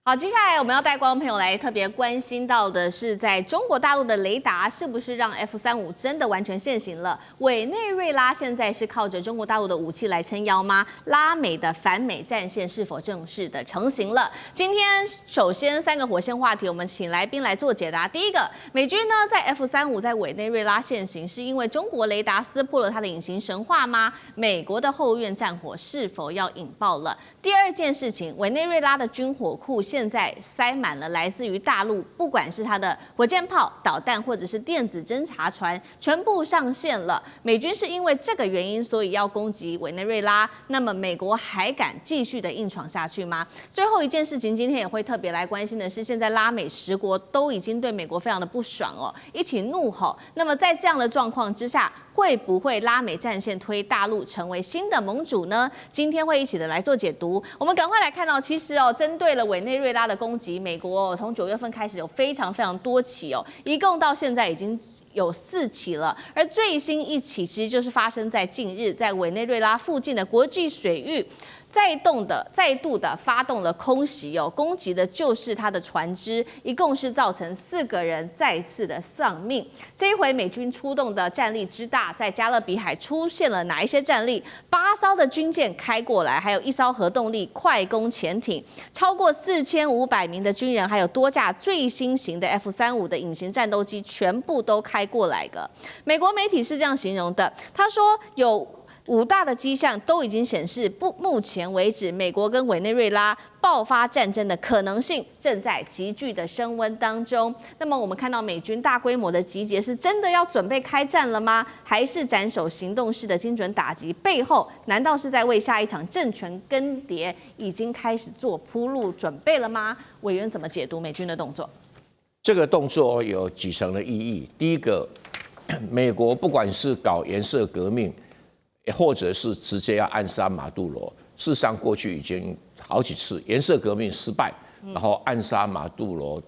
好，接下来我们要带观众朋友来特别关心到的是，在中国大陆的雷达是不是让 F-35真的完全现形了？委内瑞拉现在是靠着中国大陆的武器来撑腰吗？拉美的反美战线是否正式的成型了？今天首先3个火线话题，我们请来宾来做解答。第一个，美军呢在 F-35在委内瑞拉现形，是因为中国雷达撕破了它的隐形神话吗？美国的后院战火是否要引爆了？第二件事情，委内瑞拉的军火库现在塞满了来自于大陆，不管是它的火箭炮、导弹，或者是电子侦察船，全部上线了。美军是因为这个原因，所以要攻击委内瑞拉。那么美国还敢继续的硬闯下去吗？最后一件事情，今天也会特别来关心的是，现在拉美10国都已经对美国非常的不爽哦，一起怒吼。那么在这样的状况之下，会不会拉美战线推大陆成为新的盟主呢？今天会一起的来做解读。我们赶快来看到，其实针对了委内瑞拉的攻击，美国从9月份开始有非常多起哦，一共到现在已经有4起了。而最新一起其实就是发生在近日，在委内瑞拉附近的国际水域。再度的发动了空袭哦，攻击的就是他的船只，一共是造成4个人再次的丧命。这一回美军出动的战力之大，在加勒比海出现了哪一些战力？8艘的军舰开过来，还有1艘核动力快攻潜艇，超过4500名的军人，还有多架最新型的 F-35的隐形战斗机，全部都开过来了。美国媒体是这样形容的，他说有5大的迹象都已经显示，目前为止，美国跟委内瑞拉爆发战争的可能性正在急剧的升温当中。那么我们看到美军大规模的集结，是真的要准备开战了吗？还是斩首行动式的精准打击？背后难道是在为下一场政权更迭已经开始做铺路准备了吗？委员怎么解读美军的动作？这个动作有几层的意义。第一个，美国不管是搞颜色革命，或者是直接要暗杀马杜罗，事实上过去已经好几次颜色革命失败，然后暗杀马杜罗，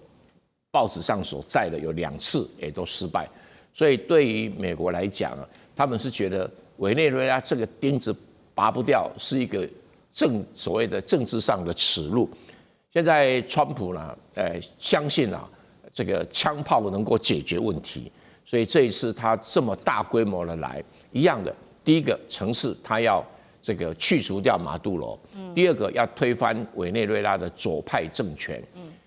报纸上所载的有2次也都失败，所以对于美国来讲啊，他们是觉得委内瑞拉这个钉子拔不掉，是一个所谓的政治上的耻辱。现在川普呢，相信啊，这个枪炮能够解决问题，所以这一次他这么大规模的来，一样的。第一个城市，他要这个去除掉马杜罗；第二个要推翻委内瑞拉的左派政权。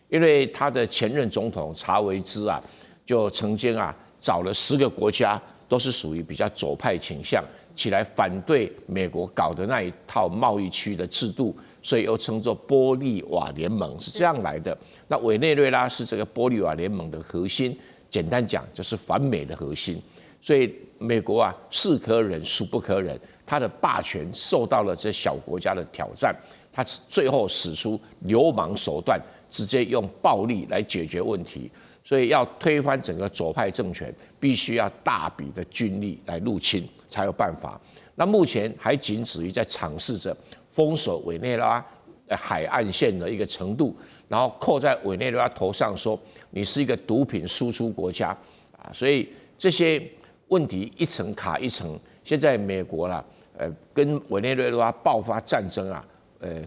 因为他的前任总统查韦兹啊，就曾经啊找了10个国家，都是属于比较左派倾向，起来反对美国搞的那一套贸易区的制度，所以又称作玻利瓦联盟，是这样来的。那委内瑞拉是这个玻利瓦联盟的核心，简单讲就是反美的核心。所以美国啊，是可忍孰不可忍，他的霸权受到了这小国家的挑战，他最后使出流氓手段，直接用暴力来解决问题。所以要推翻整个左派政权，必须要大笔的军力来入侵才有办法。那目前还仅止于在尝试着封锁委内瑞拉海岸线的一个程度，然后扣在委内瑞拉头上说你是一个毒品输出国家啊，所以这些问题一层卡一层，现在美国啦，跟委内瑞拉爆发战争啊，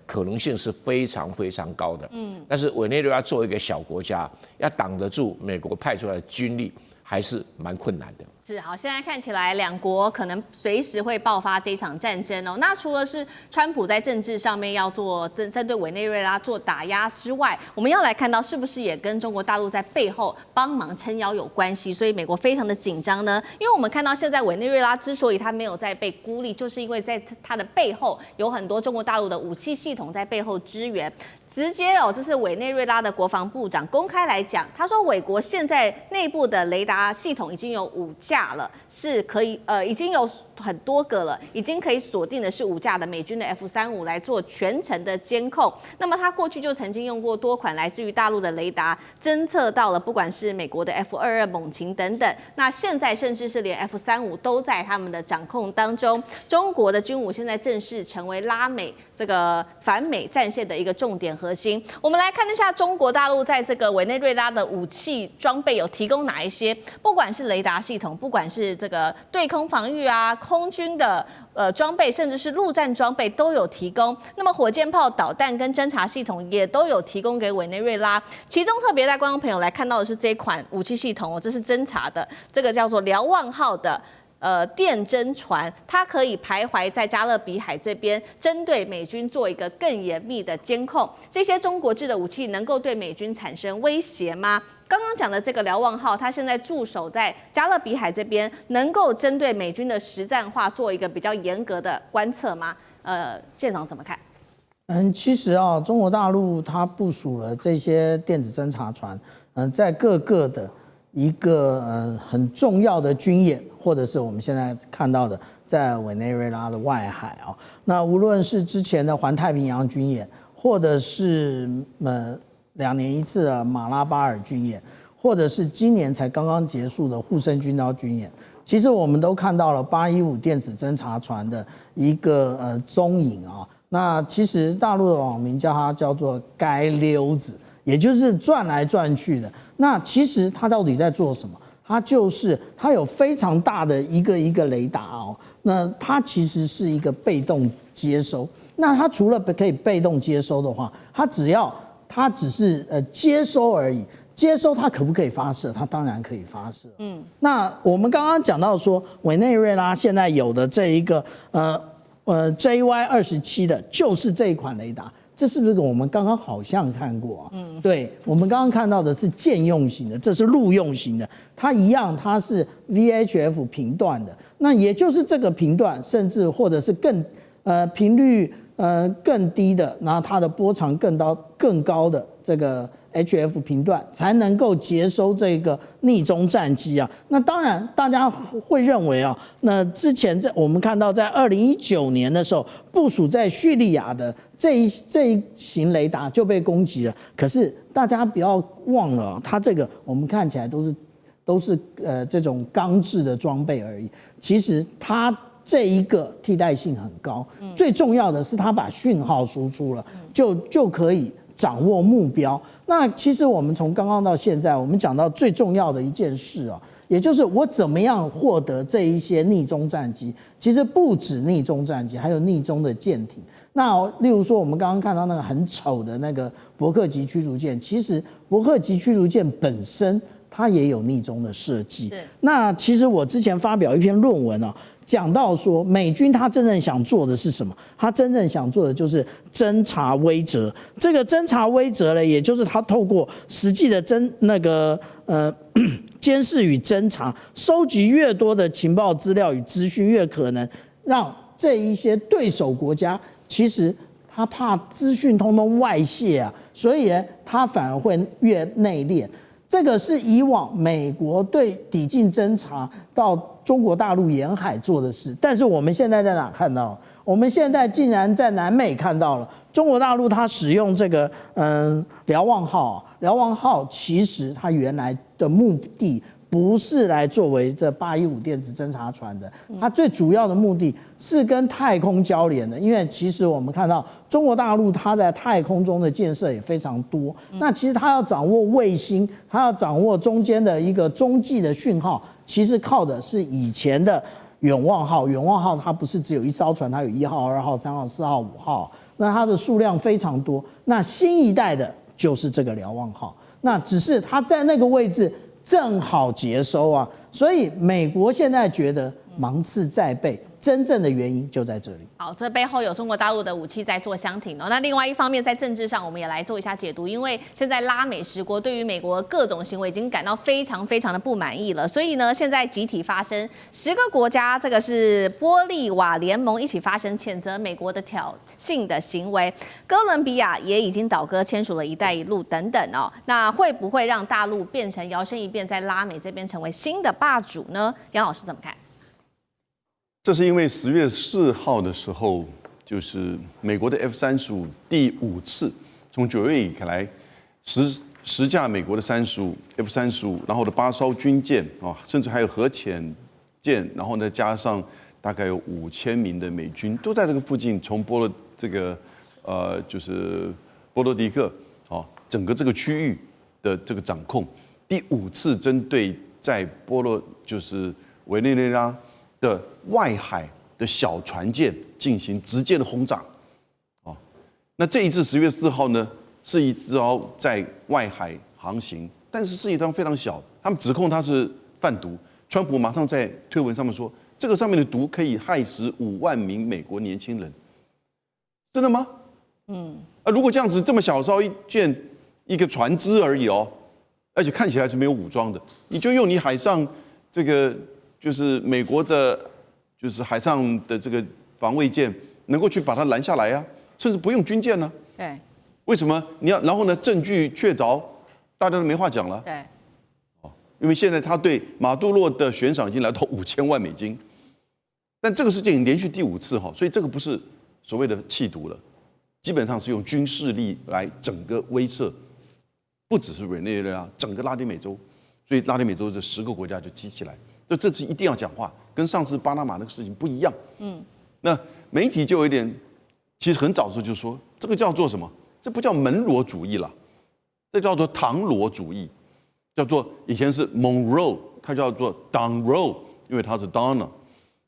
可能性是非常高的。但是委内瑞拉作为一个小国家，要挡得住美国派出来的军力，还是蛮困难的。是好，现在看起来2国可能随时会爆发这场战争哦。那除了是川普在政治上面要做针对委内瑞拉做打压之外，我们要来看到是不是也跟中国大陆在背后帮忙撑腰有关系？所以美国非常的紧张呢，因为我们看到现在委内瑞拉之所以它没有在被孤立，就是因为在它的背后有很多中国大陆的武器系统在背后支援。直接这是委内瑞拉的国防部长公开来讲，他说委国现在内部的雷达系统已经有5架了，是可以已经有很多个了，已经可以锁定的是5架的美军的 F-35来做全程的监控。那么他过去就曾经用过多款来自于大陆的雷达，侦测到了不管是美国的 F-22猛禽等等，那现在甚至是连 F-35都在他们的掌控当中。中国的军武现在正式成为拉美这个反美战线的一个重点核心。我们来看一下中国大陆在这个委内瑞拉的武器装备有提供哪一些，不管是雷达系统，不管是这个对空防御啊、空军的装备，甚至是陆战装备都有提供。那么火箭炮、导弹跟侦察系统也都有提供给委内瑞拉。其中特别带观众朋友来看到的是这一款武器系统哦，这是侦察的，这个叫做瞭望号的。电侦船，它可以徘徊在加勒比海这边，针对美军做一个更严密的监控。这些中国制的武器能够对美军产生威胁吗？刚刚讲的这个瞭望号，它现在驻守在加勒比海这边，能够针对美军的实战化做一个比较严格的观测吗？舰长怎么看？其实啊，中国大陆它部署了这些电子侦察船，在各个的一个很重要的军演，或者是我们现在看到的在委内瑞拉的外海啊，那无论是之前的环太平洋军演，或者是2年一次的马拉巴尔军演，或者是今年才刚刚结束的护身军刀军演，其实我们都看到了815电子侦察船的一个踪影啊。那其实大陆的网民叫做“街溜子”，也就是转来转去的。那其实它到底在做什么？它有非常大的一个雷达哦。那它其实是一个被动接收。那它除了可以被动接收的话，它只是接收而已。接收它可不可以发射？它当然可以发射。那我们刚刚讲到说，委内瑞拉现在有的这一个JY27的，就是这一款雷达。这是不是我们刚刚好像看过啊？对，我们刚刚看到的是舰用型的，这是陆用型的，它一样，它是 VHF 频段的。那也就是这个频段，甚至或者是更频率更低的，然后它的波长更高的这个 HF 频段，才能够接收这个逆中战机啊。那当然，大家会认为啊，那之前我们看到在2019年的时候，部署在叙利亚的这一型雷达就被攻击了。可是大家不要忘了，它这个我们看起来都是这种钢制的装备而已。其实它这一个替代性很高，最重要的是它把讯号输出了，就可以掌握目标。那其实我们从刚刚到现在，我们讲到最重要的一件事啊，也就是我怎么样获得这一些逆中战机。其实不止逆中战机，还有逆中的舰艇。那例如说，我们刚刚看到那个很丑的那个伯克级驱逐舰，其实伯克级驱逐舰本身它也有逆中的设计。那其实我之前发表一篇论文啊，讲到说美军他真正想做的是什么？他真正想做的就是侦察威慑。这个侦察威慑呢，也就是他透过实际的监视与侦察，收集越多的情报资料与资讯，越可能让这一些对手国家，其实他怕资讯通通外泄啊，所以呢，他反而会越内敛。这个是以往美国对抵近侦察到中国大陆沿海做的事，但是我们现在在哪看到？我们现在竟然在南美看到了中国大陆，它使用这个瞭望号。瞭望号其实它原来的目的不是来作为这815电子侦察船的，它最主要的目的是跟太空交联的。因为其实我们看到中国大陆它在太空中的建设也非常多，那其实它要掌握卫星，它要掌握中间的一个中继的讯号，其实靠的是以前的远望号。远望号它不是只有一艘船，它有1号、2号、3号、4号、5号，那它的数量非常多。那新一代的就是这个瞭望号，那只是它在那个位置正好接收啊，所以美国现在觉得芒刺在背，真正的原因就在这里。好，这背后有中国大陆的武器在做相挺哦。那另外一方面，在政治上，我们也来做一下解读，因为现在拉美十国对于美国各种行为已经感到非常的不满意了，所以呢，现在集体发声，10个国家，这个是玻利瓦联盟一起发声，谴责美国的挑衅的行为。哥伦比亚也已经倒戈签署了一带一路等等哦。那会不会让大陆变成摇身一变，在拉美这边成为新的霸主呢？杨老师怎么看？这是因为10月4号的时候，就是美国的 F-35第5次从9月以来10架美国的F-35，然后的8艘军舰啊，甚至还有核潜舰，然后呢加上大概有5000名的美军都在这个附近重播了这个就是波罗的克，整个这个区域的这个掌控，第5次针对在就是委内瑞拉的外海的小船舰进行直接的轰炸，那这一次10月4号呢，是一艘在外海航行，但是是一艘非常小，他们指控它是贩毒，川普马上在推文上面说，这个上面的毒可以害死5万名美国年轻人，真的吗？如果这样子这么小艘一个船只而已而且看起来是没有武装的，你就用你海上这个就是美国的，就是海上的这个防卫舰能够去把它拦下来啊，甚至不用军舰呢？对，为什么你要？然后呢，证据确凿，大家都没话讲了。对，因为现在他对马杜罗的悬赏已经来到5000万美金，但这个事情连续第5次所以这个不是所谓的弃毒了，基本上是用军事力来整个威慑。不只是委内瑞拉，整个拉丁美洲，所以拉丁美洲这10个国家就激起来，这次一定要讲话，跟上次巴拿马那个事情不一样。那媒体就有一点，其实很早的时候就说，这个叫做什么？这不叫门罗主义了，这叫做唐罗主义，叫做以前是 Monroe， 它叫做 Monroe， 因为它是 Donna。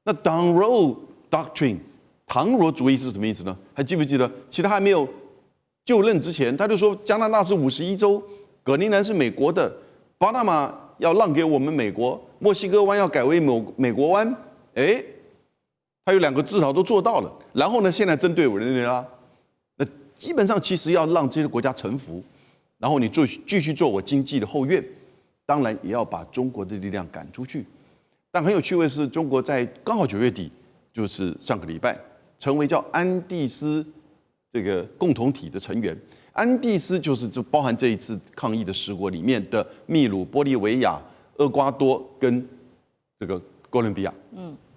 那 Monroe Doctrine， 唐罗主义是什么意思呢？还记不记得？其实他还没有就任之前，他就说加拿大是51州，格陵兰是美国的，巴拿马要让给我们美国，墨西哥湾要改为美国湾。他有2个至少都做到了。然后呢，现在针对委内瑞拉，那基本上其实要让这些国家臣服，然后你继续做我经济的后院，当然也要把中国的力量赶出去。但很有趣的是，中国在刚好9月底，就是上个礼拜，成为叫安第斯这个共同体的成员。安第斯就是包含这一次抗议的10国里面的秘鲁、玻利维亚、厄瓜多跟这个哥伦比亚，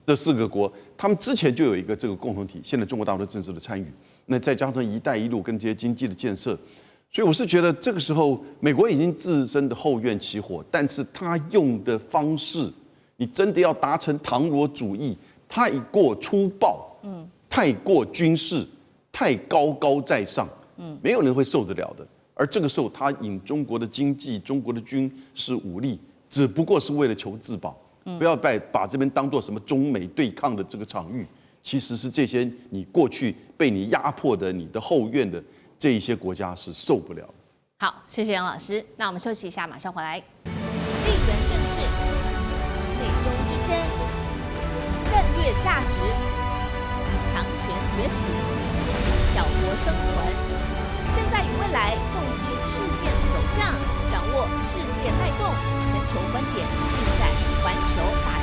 这4个国，他们之前就有一个这个共同体，现在中国大陆正式的参与，那再加上“一带一路”跟这些经济的建设，所以我是觉得这个时候美国已经自身的后院起火，但是他用的方式，你真的要达成唐罗主义，太过粗暴，太过军事。太高在上，没有人会受得了的。而这个时候，他引中国的经济、中国的军事武力，只不过是为了求自保，不要把这边当做什么中美对抗的这个场域。其实是这些你过去被你压迫的、你的后院的这一些国家是受不了的。好，谢谢杨老师。那我们休息一下，马上回来。地缘政治、美中之争、战略价值、强权崛起。小国生存，现在与未来洞悉事件走向，掌握世界脉动，全球观点尽在环球大